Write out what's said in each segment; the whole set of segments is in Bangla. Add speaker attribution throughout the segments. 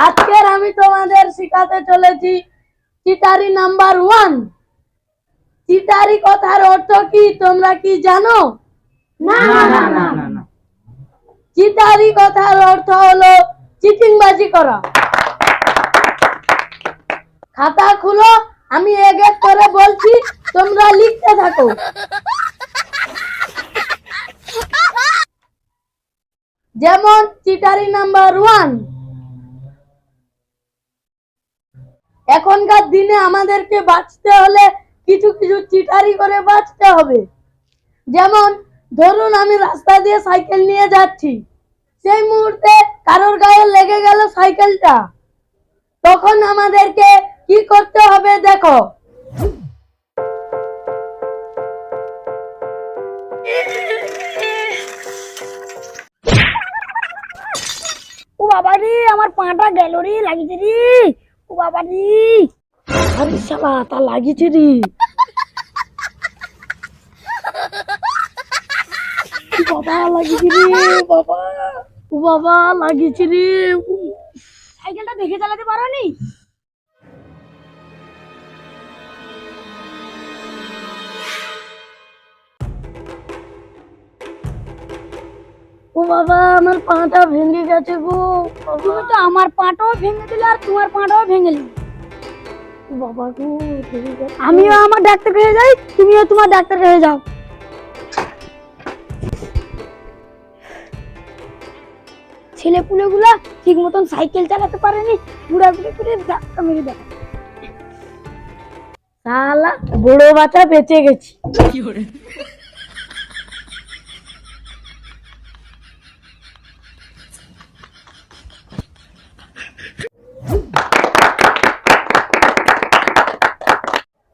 Speaker 1: আজকের আমি তোমাদের শিখাতে চলেছি চিটারি নাম্বার 1। চিটারি কথার অর্থ কি তোমরা কি জানো?
Speaker 2: না না না না না।
Speaker 1: চিটারি কথার অর্থ হলো চিটিংবাজি করা। খাতা খুলো, আমি এক এক করে বলছি, তোমরা লিখতে থাকো। যেমন চিটারি নাম্বার 1। এখনকার দিনে আমাদেরকে বাঁচতে হলে কিছু কিছু চিটারি করে বাঁচতে হবে। যেমন ধরুন আমি রাস্তা দিয়ে সাইকেল নিয়ে যাচ্ছি, সেই মুহূর্তে কারোর গায়ে লেগে গেল সাইকেলটা, তখন আমাদেরকে কি করতে হবে দেখো।
Speaker 2: ও বাবা রে, আমার পাটা গেল রে, লাগিছে রে। ও বাবা রে,
Speaker 1: আরে শালা, তা লাগিছে রে। বাবা লাগিছে রে, বাবা। ও বাবা লাগিছে রে।
Speaker 2: সাইকেলটা দেখে চালাতে পারোনি?
Speaker 1: ও বাবা, আমার পাটা ভেঙে গেছে গো।
Speaker 2: তুমি তো আমার পাটাও ভেঙে দিলে আর তোমার পাটাও ভেঙে দিলে।
Speaker 1: ও বাবা গো, ভেঙে গেছে।
Speaker 2: আমিও আমার ডাক্তার কাছে যাই, তুমিও তোমার ডাক্তার কাছে যাও। ছেলে পুলেগুলা ঠিক মতন সাইকেল চালাতে পারেনি, ঘুরাঘুরি করে ধাক্কা মেরে দেয়।
Speaker 1: শালা, বড় বাচ্চা বেঁচে গেছি।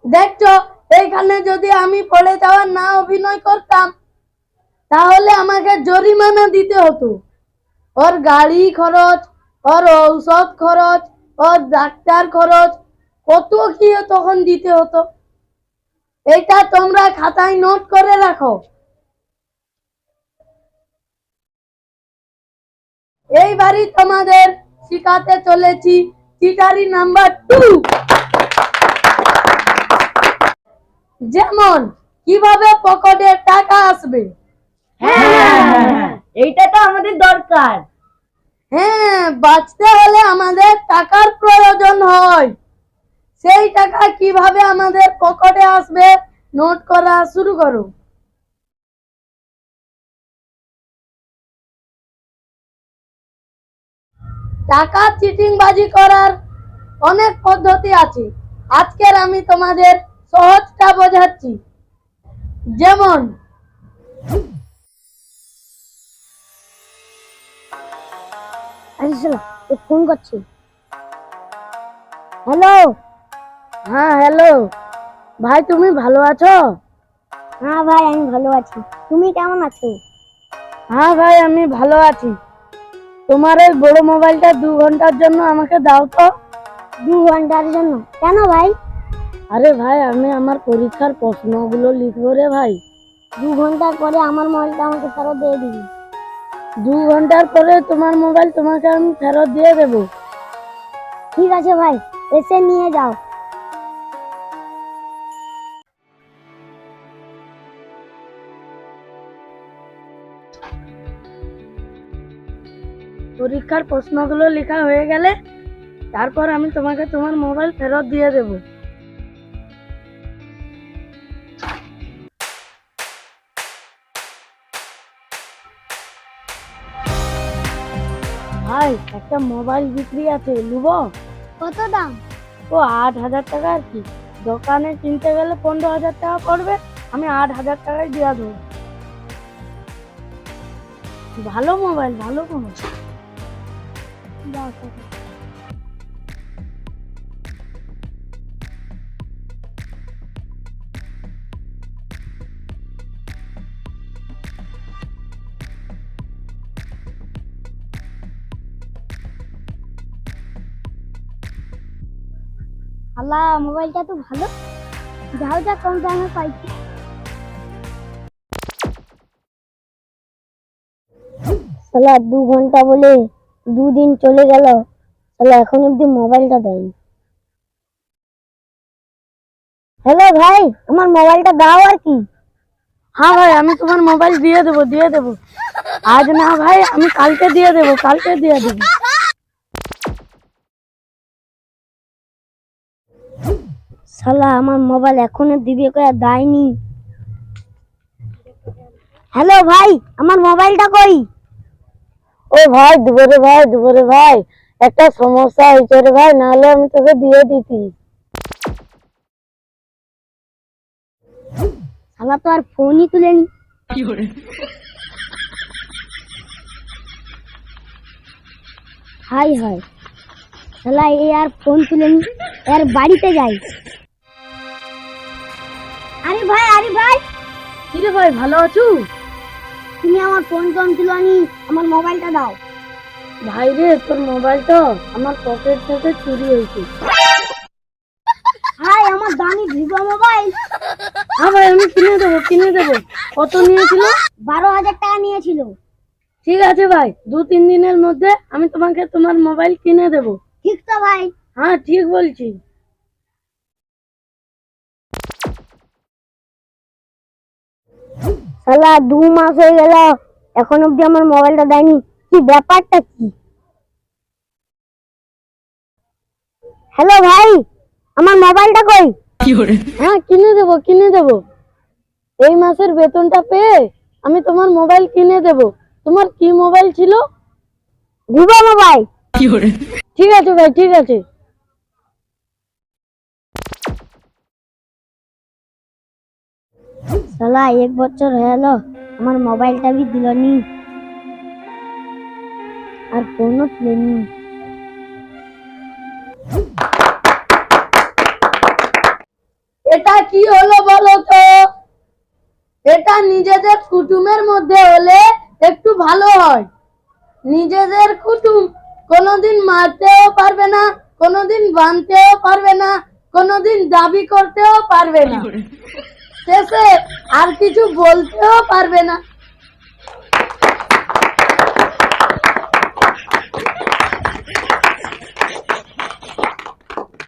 Speaker 1: দেখছো, এইখানে যদি আমি পড়ে যাওয়ার না অভিনয় করতাম, তাহলে আমাকে জরিমানা দিতে হতো। ওর গাড়ি খরচ, ওর ঔষধ খরচ, ওর ডাক্তার খরচ, কত কি তখন দিতে হতো। এটা তোমরা খাতায় নোট করে রাখো। এইবারই তোমাদের শিখাতে চলেছি চিটারি নাম্বার 2। যেমন কিভাবে পকেটে টাকা আসবে।
Speaker 2: এইটা তো আমাদের দরকার।
Speaker 1: হ্যাঁ, বাঁচতে হলে আমাদের টাকার প্রয়োজন হয়। সেই টাকা কিভাবে আমাদের পকেটে আসবে, নোট করা শুরু করো। টাকা চিটিংবাজি করার অনেক পদ্ধতি আছে। আজকের আমি তোমাদের সহজটা বোঝাচ্ছি। যেমন
Speaker 2: আচ্ছা, ফোন করছি। হ্যালো।
Speaker 1: হ্যাঁ, হ্যালো ভাই, তুমি ভালো আছো?
Speaker 2: হ্যাঁ ভাই, আমি ভালো আছি। তুমি কেমন আছো?
Speaker 1: হ্যাঁ ভাই, আমি ভালো আছি। তোমার এই বড় মোবাইলটা 2 ঘন্টার জন্য আমাকে দাও তো।
Speaker 2: 2 ঘন্টার জন্য? কেন ভাই?
Speaker 1: আরে ভাই, আমি আমার পরীক্ষার প্রশ্নগুলো লিখবো রে ভাই।
Speaker 2: 2 ঘন্টার পরে আমার মোবাইলটা আমাকে ফেরত দিয়ে দিবি।
Speaker 1: 2 ঘন্টার পরে তোমার মোবাইল তোমাকে আমি ফেরত দিয়ে দেবো।
Speaker 2: ঠিক আছে ভাই, এসে নিয়ে যাও।
Speaker 1: পরীক্ষার প্রশ্নগুলো লেখা হয়ে গেলে তারপর আমি তোমাকে তোমার মোবাইল ফেরত দিয়ে দেব। ভাই, একটা মোবাইল বিক্রি আছে, লুবো?
Speaker 2: কত দাম?
Speaker 1: ও 8,000 টাকা আর কি। দোকানে কিনতে গেলে 15,000 টাকা পড়বে, আমি 8,000 টাকায় দিয়ে দেবো। ভালো মোবাইল, ভালো মোবাইল।
Speaker 2: দাও টাকা। আল্লাহ, মোবাইলটা তো ভালো, যাও যা কম দামে পাইছি।
Speaker 1: শালা 2 ঘন্টা বলে 2 দিন চলে গেল,
Speaker 2: তাহলে এখন অব্দি মোবাইলটা দেন। হ্যালো ভাই, আমার মোবাইলটা দাও আর কি।
Speaker 1: হ্যাঁ ভাই, আমি তোমার মোবাইল দিয়ে দেবো, দিয়ে দেবো। আজ না ভাই, আমি কালকে দিয়ে দেবো, কালকে দিয়ে দেবো।
Speaker 2: শালা আমার মোবাইল এখনো দিবে কয়ে দেয়নি। হ্যালো ভাই, আমার মোবাইলটা কই?
Speaker 1: ও ভাই, দেবো রে ভাই, দেবো রে ভাই। একটা সমস্যা হয়েছে রে ভাই, নাহলে আমি তোকে দিয়ে দিতি।
Speaker 2: শালা তো আর ফোনই তুলেনি। হাই হাই, শালা এ আর ফোন তুলেনি, এর বাড়িতে যাই। আরে ভাই, আরে ভাই,
Speaker 1: কি রে ভাই, ভালো আছো?
Speaker 2: তুমি আমার ফোন তুলনি, আমার মোবাইলটা দাও।
Speaker 1: ভাই রে, তোর মোবাইলটা আমার পকেট থেকে চুরি হয়েছে।
Speaker 2: হাই, আমার দামি ভিভো মোবাইল।
Speaker 1: হ্যাঁ ভাই, আমি কিনে দেবো, কিনে দেবো। কত নিয়েছিল?
Speaker 2: 12,000 টাকা নিয়েছিল।
Speaker 1: ঠিক আছে ভাই, 2-3 দিনের মধ্যে আমি তোমাকে তোমার মোবাইল কিনে দেবো।
Speaker 2: ঠিক তো ভাই?
Speaker 1: হ্যাঁ, ঠিক বলছি।
Speaker 2: শালা 2 মাস হয়ে গেল, এখন অব্দি আমার মোবাইলটা দেয়নি। কি ব্যাপারটা কি? হ্যালো ভাই, আমার মোবাইলটা কই?
Speaker 1: হ্যাঁ, কিনে দেবো, কিনে দেবো। এই মাসের বেতনটা পেয়ে আমি তোমার মোবাইল কিনে দেবো। তোমার কি মোবাইল ছিল?
Speaker 2: Vivo mobile.
Speaker 1: ঠিক আছে ভাই, ঠিক আছে।
Speaker 2: শালা 1 বছর হয়ে গেল, আমার মোবাইলটা भी দিলনি, আর ফোনও তুলেনি।
Speaker 1: এটা কি হলো বলো তো? এটা নিজেদের কুটুমের মধ্যে হলে একটু ভালো হয়। নিজেদের কুটুম কোনোদিন মারতেও পারবে না, কোনোদিন বানতেও পারবে না, কোনোদিন দাবি করতেও পারবে না, শেষে আর কিছু বলতেও পারবে না।